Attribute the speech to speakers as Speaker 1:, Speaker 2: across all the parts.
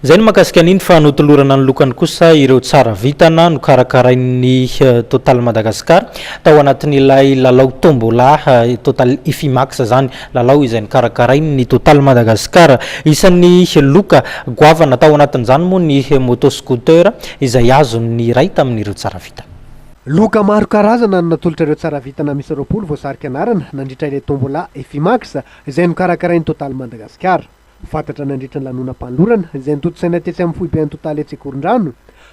Speaker 1: Zay no makasika an'iny fa notolorana ny lokany kosa ireo tsara vitana no karakarain'ny Total Madagascar tao anatin'ilay lalao tombola Total Ifimax zany lalao izay karakarain'ny Total Madagascar. Isan'ny loka goavana tao anatin'izany moa ny moto scooter izay azon'ny ray tamin'ireo tsara vita.
Speaker 2: Loka maro karazana no natolotra ireo tsara vitana misy 20 voasariky anarana nandritra ilay tombola Ifimax izay no karakarain'ny Total Madagascar. Fantatra nandritra ny lanonam-panolorana izay nitotosaina tetsy amin'ny foiben'ny Total Etsekorondrano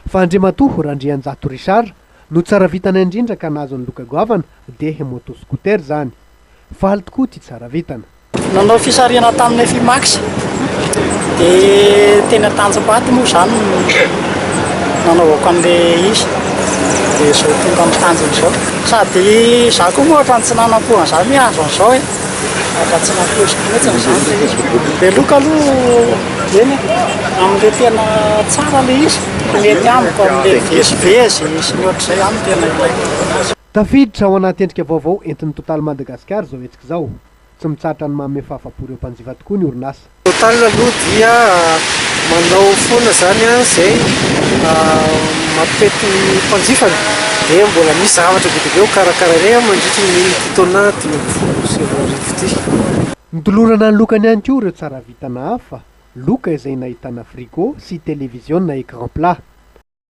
Speaker 2: fa Andriamatoa Randrianjato Richard no tsara vitana indrindra ka nazo ny loka goavana dia moto scooter zany. Faly tokoa ty tsara vitana.
Speaker 3: Nanao fisariana tamin'ny Ifimax dia tena tanjabaty moa zany nanaovako an'ilay izy dia zao tonga amin'ny tanjony zao sady za koa moa ohatrany tsy nanampo an'izany mihazo an'izao fa tsy nampoiziko mihitsy zany dia loka aloha eny amin'ilay tena tsara ilay izy mety amiko amin'ilay vezivezy sy ny ohatr'izay aminy tena ilaiko.
Speaker 2: Tafiditra ao anaty endrika vaovao entin'ny Total Madagascar zao etsika zao. Tsy mitsatra ny manome fahafapo ireo mpanjifa tokoa ny orinasa.
Speaker 4: Total aloha dia manao foana zany izay mampety mpanjifany dia mbola misy zavatra bedibe karakaraina mandritra ny fotoana 2020 ty.
Speaker 2: Nitolorana ny lokany ihany koa ireo tsara vitana hafa, loka izay nahitana frigo sy télévision na écran plat.